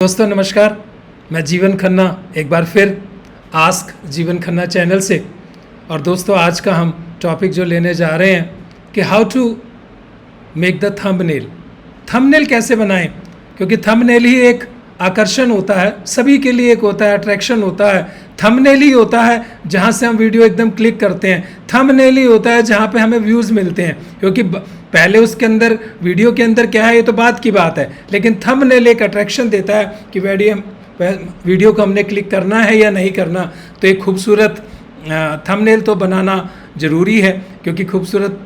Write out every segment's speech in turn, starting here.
दोस्तों नमस्कार, मैं जीवन खन्ना एक बार फिर आस्क जीवन खन्ना चैनल से। और दोस्तों आज का हम टॉपिक जो लेने जा रहे हैं कि how to make the thumbnail. Thumbnail कैसे बनाएं, क्योंकि थंबनेल ही एक आकर्षण होता है, सभी के लिए एक होता है, अट्रैक्शन होता है। थंबनेल ही होता है जहाँ से हम वीडियो एकदम क्लिक करते हैं, थंबनेल ही होता है जहाँ पे हमें व्यूज़ मिलते हैं। क्योंकि पहले उसके अंदर वीडियो के अंदर क्या है ये तो बात की बात है, लेकिन थंबनेल एक अट्रैक्शन देता है कि वीडियो को हमने क्लिक करना है या नहीं करना। तो एक खूबसूरत थंबनेल तो बनाना ज़रूरी है, क्योंकि खूबसूरत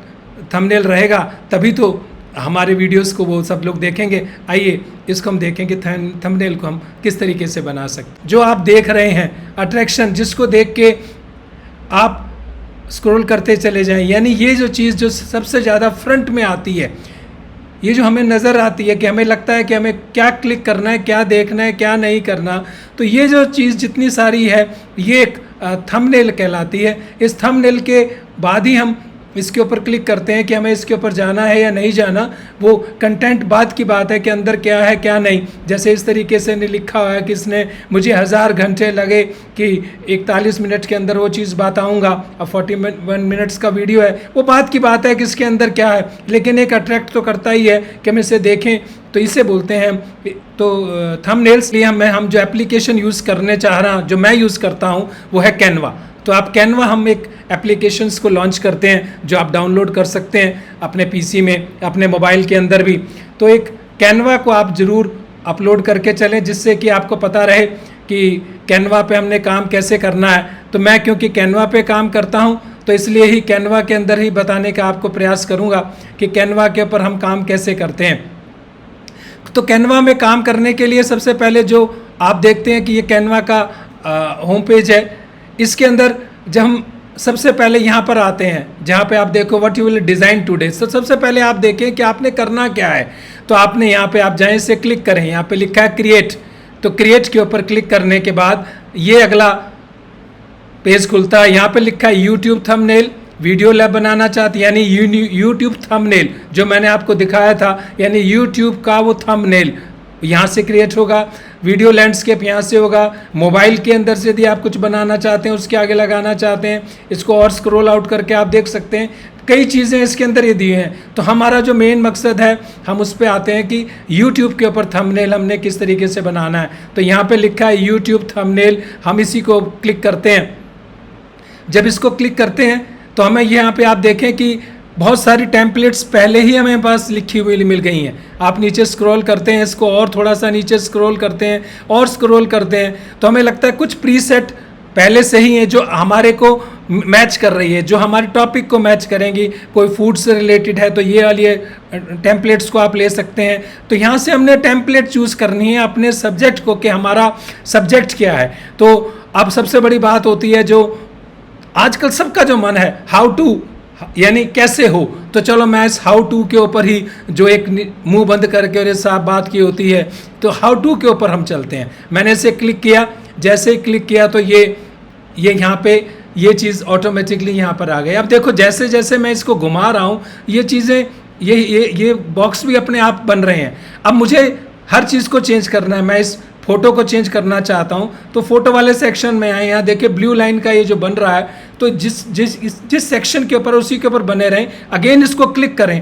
थंबनेल रहेगा तभी तो हमारे वीडियोस को वो सब लोग देखेंगे। आइए इसको हम देखें कि थंबनेल को हम किस तरीके से बना सकते। जो आप देख रहे हैं अट्रैक्शन, जिसको देख के आप स्क्रॉल करते चले जाएं, यानी ये जो चीज़ जो सबसे ज़्यादा फ्रंट में आती है, ये जो हमें नज़र आती है कि हमें लगता है कि हमें क्या क्लिक करना है, क्या देखना है, क्या नहीं करना, तो ये जो चीज़ जितनी सारी है ये एक थंबनेल कहलाती है। इस थंबनेल के बाद ही हम इसके ऊपर क्लिक करते हैं कि हमें इसके ऊपर जाना है या नहीं जाना। वो कंटेंट बात की बात है कि अंदर क्या है क्या नहीं। जैसे इस तरीके से ने लिखा हुआ है कि इसने मुझे 1000 घंटे लगे कि 41 मिनट के अंदर वो चीज़ बताऊंगा। अब 41 मिनट्स का वीडियो है, वो बात की बात है कि इसके अंदर क्या है, लेकिन एक अट्रैक्ट तो करता ही है कि हम इसे देखें। तो इसे बोलते हैं तो थंबनेल्स। लिए हम जो एप्लीकेशन यूज़ करने चाह रहा हूँ, जो मैं यूज़ करता हूँ, वो है कैनवा। तो आप कैनवा, हम एक एप्लीकेशंस को लॉन्च करते हैं जो आप डाउनलोड कर सकते हैं अपने पीसी में, अपने मोबाइल के अंदर भी। तो एक कैनवा को आप ज़रूर अपलोड करके चलें, जिससे कि आपको पता रहे कि कैनवा पे हमने काम कैसे करना है। तो मैं क्योंकि कैनवा पे काम करता हूं, तो इसलिए ही कैनवा के अंदर ही बताने का आपको प्रयास करूंगा कि कैनवा के ऊपर हम काम कैसे करते हैं। तो कैनवा में काम करने के लिए सबसे पहले जो आप देखते हैं कि ये कैनवा का होम पेज है। इसके अंदर जब हम सबसे पहले यहाँ पर आते हैं जहाँ पे आप देखो what you will design today, तो सबसे पहले आप देखें कि आपने करना क्या है। तो आपने यहाँ पे आप जाएं, से क्लिक करें, यहाँ पे लिखा है क्रिएट। तो क्रिएट के ऊपर क्लिक करने के बाद ये अगला पेज खुलता है। यहाँ पे लिखा है यूट्यूब थंबनेल, वीडियो लैब बनाना चाहते हैं, यानी यूट्यूब थंबनेल जो मैंने आपको दिखाया था, यानी यूट्यूब का वो थंबनेल यहाँ से क्रिएट होगा। वीडियो लैंडस्केप यहाँ से होगा। मोबाइल के अंदर से यदि आप कुछ बनाना चाहते हैं, उसके आगे लगाना चाहते हैं, इसको और स्क्रॉल आउट करके आप देख सकते हैं, कई चीज़ें इसके अंदर ये दी हैं। तो हमारा जो मेन मकसद है, हम उस पर आते हैं कि यूट्यूब के ऊपर थंबनेल हमने किस तरीके से बनाना है। तो यहाँ पर लिखा है यूट्यूब थंबनेल, हम इसी को क्लिक करते हैं। जब इसको क्लिक करते हैं तो हमें यहाँ पर आप देखें कि बहुत सारी टेम्पलेट्स पहले ही हमें पास लिखी हुई मिल गई हैं। आप नीचे स्क्रॉल करते हैं, इसको और थोड़ा सा नीचे स्क्रॉल करते हैं और स्क्रॉल करते हैं, तो हमें लगता है कुछ प्रीसेट पहले से ही हैं जो हमारे को मैच कर रही है, जो हमारे टॉपिक को मैच करेंगी। कोई फूड से रिलेटेड है तो ये वाली टेम्पलेट्स को आप ले सकते हैं। तो यहाँ से हमने टेम्पलेट चूज़ करनी है अपने सब्जेक्ट को, कि हमारा सब्जेक्ट क्या है। तो अब सबसे बड़ी बात होती है जो आजकल सबका जो मन है, हाउ टू, यानी कैसे हो। तो चलो मैं इस हाउ टू के ऊपर ही, जो एक मुंह बंद करके और साफ बात की होती है, तो हाउ टू के ऊपर हम चलते हैं। मैंने इसे क्लिक किया, जैसे ही क्लिक किया तो ये यहाँ पे ये चीज़ ऑटोमेटिकली यहाँ पर आ गई। अब देखो जैसे जैसे मैं इसको घुमा रहा हूँ, ये चीज़ें ये बॉक्स भी अपने आप बन रहे हैं। अब मुझे हर चीज़ को चेंज करना है। मैं इस फोटो को चेंज करना चाहता हूं, तो फोटो वाले सेक्शन में आए, यहाँ देखिए ब्लू लाइन का ये जो बन रहा है, तो जिस सेक्शन के ऊपर उसी के ऊपर बने रहें। अगेन इसको क्लिक करें,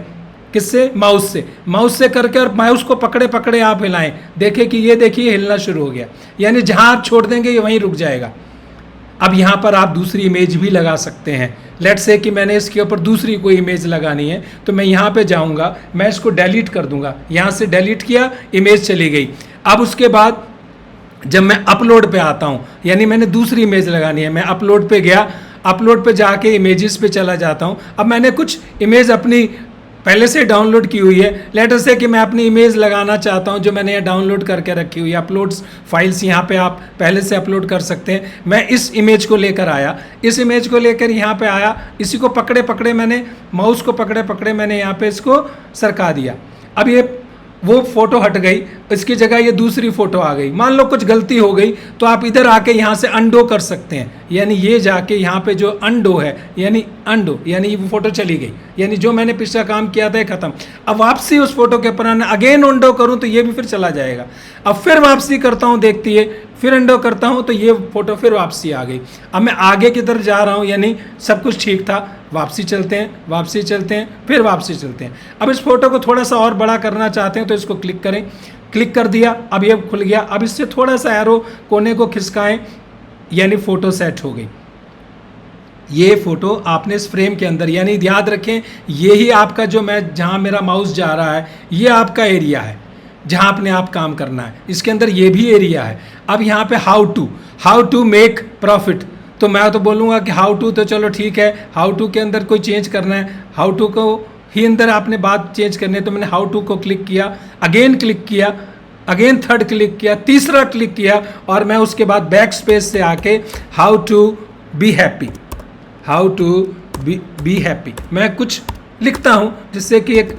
किससे, माउस से करके, और माउस को पकड़े पकड़े आप हिलाएं। देखिए कि ये देखिए हिलना शुरू हो गया, यानी जहां आप छोड़ देंगे ये वहीं रुक जाएगा। अब यहाँ पर आप दूसरी इमेज भी लगा सकते हैं। लेट्स से कि मैंने इसके ऊपर दूसरी कोई इमेज लगानी है, तो मैं यहाँ पे जाऊँगा, मैं इसको डिलीट कर दूंगा। यहाँ से डिलीट किया, इमेज चली गई। अब उसके बाद जब मैं अपलोड पे आता हूँ, यानी मैंने दूसरी इमेज लगानी है, मैं अपलोड पे गया, अपलोड पे जाके इमेजेस पे चला जाता हूँ। अब मैंने कुछ इमेज अपनी पहले से डाउनलोड की हुई है। लेटर से कि मैं अपनी इमेज लगाना चाहता हूँ जो मैंने यहाँ डाउनलोड करके रखी हुई है। अपलोड्स फाइल्स यहाँ पे आप पहले से अपलोड कर सकते हैं। मैं इस इमेज को लेकर आया, इस इमेज को लेकर यहाँ पे आया, इसी को पकड़े पकड़े मैंने, माउस को पकड़े पकड़े मैंने यहाँ पे इसको सरका दिया। अब ये वो फोटो हट गई, इसकी जगह ये दूसरी फोटो आ गई, मान लो कुछ गलती हो गई, तो आप इधर आके यहाँ से अनडो कर सकते हैं, यानी ये जाके यहाँ पे जो अनडो है, यानी अनडो यानी वो फोटो चली गई, यानी जो मैंने पिछला काम किया था खत्म। अब वापसी उस फोटो के ऊपर आना, अगेन अनडो करूँ तो ये भी फिर चला जाएगा। अब फिर वापसी करता हूँ, देखती है, फिर अनडो करता हूँ तो ये फोटो फिर वापसी आ गई। अब मैं आगे की तरफ जा रहा हूँ, यानी सब कुछ ठीक था, वापसी चलते हैं, वापसी चलते हैं, फिर वापसी चलते हैं। अब इस फोटो को थोड़ा सा और बड़ा करना चाहते हैं तो इसको क्लिक करें, क्लिक कर दिया, अब ये खुल गया। अब इससे थोड़ा सा एरो कोने को खिसकाएं, यानी फोटो सेट हो गई। ये फोटो आपने इस फ्रेम के अंदर, यानी याद रखें ये ही आपका जो मैं जहाँ मेरा माउस जा रहा है ये आपका एरिया है जहाँ अपने आप काम करना है, इसके अंदर ये भी एरिया है। अब यहाँ पे हाउ टू मेक प्रॉफिट, तो मैं तो बोलूँगा कि हाउ टू तो चलो ठीक है, हाउ टू के अंदर कोई चेंज करना है, हाउ टू को ही अंदर आपने बात चेंज करनी है, तो मैंने हाउ टू को क्लिक किया, अगेन क्लिक किया, अगेन थर्ड क्लिक किया, तीसरा क्लिक किया, और मैं उसके बाद बैक स्पेस से आके how to be happy, how to be happy मैं कुछ लिखता हूँ जिससे कि एक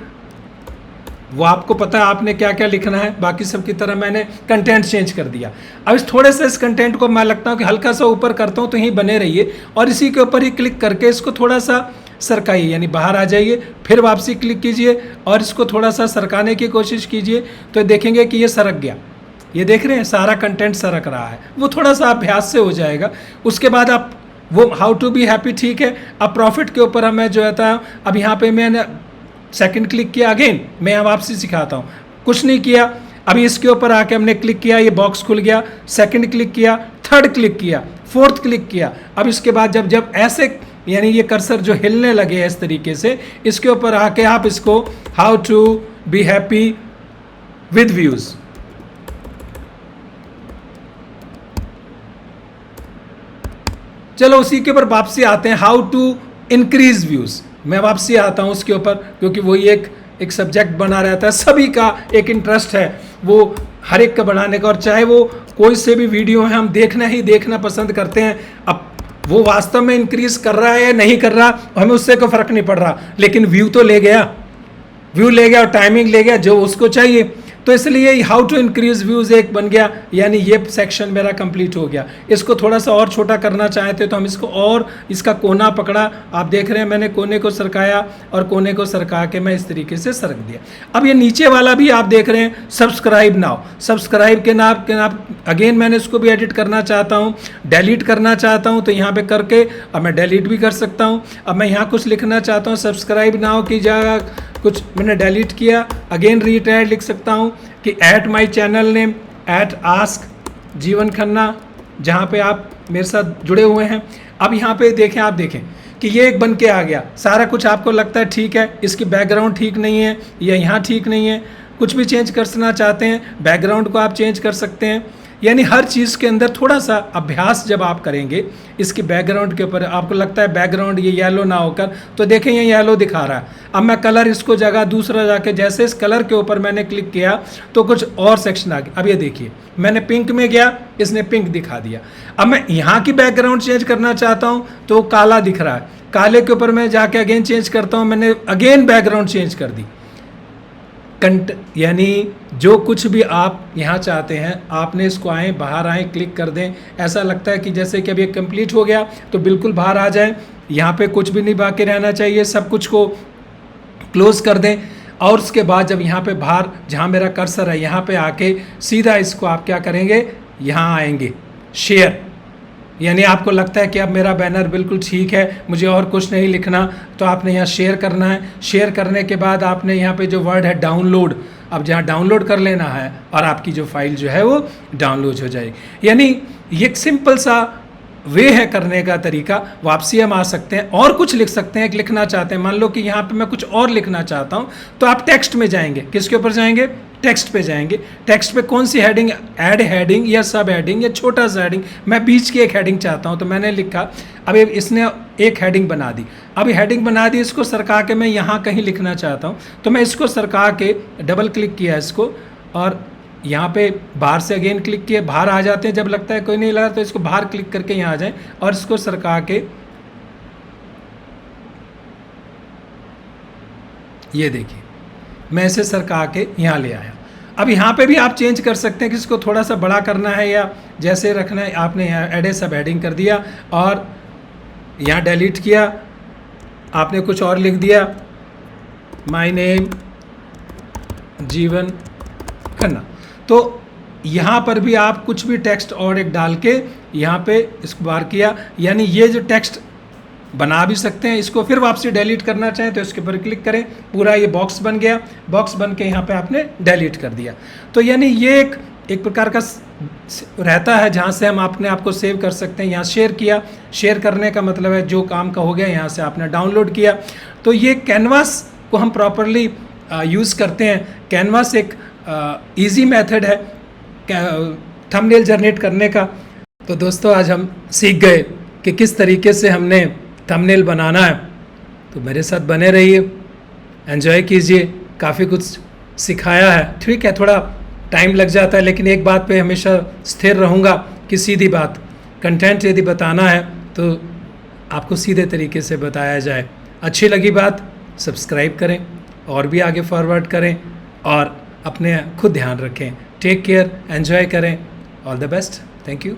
वो आपको पता है आपने क्या क्या लिखना है। बाकी सब की तरह मैंने कंटेंट चेंज कर दिया। अब इस थोड़े से इस कंटेंट को मैं लगता हूँ कि हल्का सा ऊपर करता हूँ तो यहीं बने रहिए, और इसी के ऊपर ही क्लिक करके इसको थोड़ा सा सरकाइए, यानी बाहर आ जाइए, फिर वापसी क्लिक कीजिए और इसको थोड़ा सा सरकाने की कोशिश कीजिए, तो देखेंगे कि ये सरक गया। ये देख रहे हैं सारा कंटेंट सरक रहा है, वो थोड़ा सा अभ्यास से हो जाएगा। उसके बाद आप वो हाउ टू बी हैप्पी ठीक है। अब प्रॉफिट के ऊपर हमें जो है था, अब यहाँ पे मैंने सेकंड क्लिक किया, अगेन मैं यहाँ वापसी सिखाता हूँ, कुछ नहीं किया। अभी इसके ऊपर आके हमने क्लिक किया, ये बॉक्स खुल गया, सेकंड क्लिक किया, थर्ड क्लिक किया, फोर्थ क्लिक किया। अब इसके बाद जब ऐसे यानी ये कर्सर जो हिलने लगे इस तरीके से, इसके ऊपर आके आप इसको how to be happy with views, चलो उसी के ऊपर वापसी आते हैं, हाउ टू इंक्रीज व्यूज। मैं वापसी आता हूँ उसके ऊपर, क्योंकि वही एक सब्जेक्ट बना रहता है, सभी का एक इंटरेस्ट है वो हर एक का बढ़ाने का, और चाहे वो कोई से भी वीडियो है हम देखना पसंद करते हैं। अब वो वास्तव में इंक्रीज कर रहा है या नहीं कर रहा हमें उससे कोई फर्क नहीं पड़ रहा, लेकिन व्यू तो ले गया, व्यू ले गया और टाइमिंग ले गया जो उसको चाहिए। तो इसलिए हाउ टू इंक्रीज व्यूज एक बन गया, यानी ये सेक्शन मेरा कंप्लीट हो गया। इसको थोड़ा सा और छोटा करना चाहते तो हम इसको और इसका कोना पकड़ा, आप देख रहे हैं मैंने कोने को सरकाया और कोने को सरका के मैं इस तरीके से सरक दिया। अब ये नीचे वाला भी आप देख रहे हैं सब्सक्राइब नाउ, सब्सक्राइब के नाम अगेन मैंने इसको भी एडिट करना चाहता हूँ, डिलीट करना चाहता हूँ, तो यहाँ पे करके अब मैं डिलीट भी कर सकता हूँ। अब मैं यहाँ कुछ लिखना चाहता हूँ सब्सक्राइब नाउ की जगह कुछ मैंने डिलीट किया, अगेन रीटाइड लिख सकता हूँ कि at my channel name at ask Jeevan Khanna, जहाँ पे आप मेरे साथ जुड़े हुए हैं। अब यहाँ पे देखें, आप देखें कि ये एक बन के आ गया, सारा कुछ आपको लगता है ठीक है, इसकी बैकग्राउंड ठीक नहीं है या यहाँ ठीक नहीं है, कुछ भी चेंज करना चाहते हैं बैकग्राउंड को आप चेंज कर सकते हैं। यानी हर चीज़ के अंदर थोड़ा सा अभ्यास जब आप करेंगे, इसकी बैकग्राउंड के ऊपर आपको लगता है बैकग्राउंड ये येलो ना होकर, तो देखें ये येलो दिखा रहा है। अब मैं कलर इसको जगह दूसरा जाके जैसे इस कलर के ऊपर मैंने क्लिक किया तो कुछ और सेक्शन आ गया। अब ये देखिए मैंने पिंक में गया, इसने पिंक दिखा दिया। अब मैं यहाँ की बैकग्राउंड चेंज करना चाहता हूँ तो काला दिख रहा है, काले के ऊपर मैं जाके अगेन चेंज करता हूँ, मैंने अगेन बैकग्राउंड चेंज कर दी। यानी जो कुछ भी आप यहाँ चाहते हैं आपने इसको आएँ बाहर आएँ क्लिक कर दें, ऐसा लगता है कि जैसे कि अब ये कंप्लीट हो गया तो बिल्कुल बाहर आ जाए, यहाँ पे कुछ भी नहीं बाकी रहना चाहिए, सब कुछ को क्लोज कर दें। और उसके बाद जब यहाँ पे बाहर जहाँ मेरा कर्सर है यहाँ पे आके सीधा इसको आप क्या करेंगे, यहाँ आएंगे शेयर, यानी आपको लगता है कि अब मेरा बैनर बिल्कुल ठीक है, मुझे और कुछ नहीं लिखना, तो आपने यहाँ शेयर करना है। शेयर करने के बाद आपने यहाँ पे जो वर्ड है डाउनलोड, अब जहाँ डाउनलोड कर लेना है और आपकी जो फाइल जो है वो डाउनलोड हो जाएगी। यानी ये एक सिंपल सा वे है करने का तरीका। वापसी हम आ सकते हैं और कुछ लिख सकते हैं, लिखना चाहते हैं, मान लो कि यहाँ पे मैं कुछ और लिखना चाहता हूँ तो आप टेक्स्ट में जाएंगे, किसके ऊपर जाएंगे, टेक्स्ट पे जाएंगे। टेक्स्ट पे कौन सी हेडिंग, ऐड हेडिंग या सब हेडिंग या छोटा सा हेडिंग, मैं बीच की एक हेडिंग चाहता हूँ तो मैंने लिखा, अब इसने एक हेडिंग बना दी। अब हेडिंग बना दी, इसको सरका के मैं यहाँ कहीं लिखना चाहता हूँ तो मैं इसको सरका के डबल क्लिक किया इसको और यहाँ पे बाहर से अगेन क्लिक किए, बाहर आ जाते हैं। जब लगता है कोई नहीं लगा तो इसको बाहर क्लिक करके यहाँ आ जाएं और इसको सरका के ये देखिए मैं इसे सरका के यहाँ ले आया। अब यहाँ पे भी आप चेंज कर सकते हैं कि इसको थोड़ा सा बड़ा करना है या जैसे रखना है। आपने यहाँ एड सब हेडिंग कर दिया और यहाँ डिलीट किया, आपने कुछ और लिख दिया, माय नेम जीवन खन्ना। तो यहाँ पर भी आप कुछ भी टेक्स्ट और एक डाल के यहाँ पे इसको बार किया, यानी ये जो टेक्स्ट बना भी सकते हैं। इसको फिर वापसी डिलीट करना चाहें तो इसके ऊपर क्लिक करें, पूरा ये बॉक्स बन गया। बॉक्स बन के यहाँ पे आपने डिलीट कर दिया। तो यानी ये एक प्रकार का रहता है जहाँ से हम अपने आप को सेव कर सकते हैं। यहाँ शेयर किया, शेयर करने का मतलब है जो काम का हो गया यहाँ से आपने डाउनलोड किया। तो ये कैनवास को हम प्रॉपरली यूज़ करते हैं। कैनवास एक ईजी मेथड है थंबनेल जनरेट करने का। तो दोस्तों आज हम सीख गए कि किस तरीके से हमने थंबनेल बनाना है। तो मेरे साथ बने रहिए, एंजॉय कीजिए, काफ़ी कुछ सिखाया है। ठीक है, थोड़ा टाइम लग जाता है, लेकिन एक बात पे हमेशा स्थिर रहूँगा कि सीधी बात, कंटेंट यदि बताना है तो आपको सीधे तरीके से बताया जाए। अच्छी लगी बात, सब्सक्राइब करें और भी आगे फॉरवर्ड करें और अपने खुद ध्यान रखें। टेक केयर, एंजॉय करें। All the best, thank you.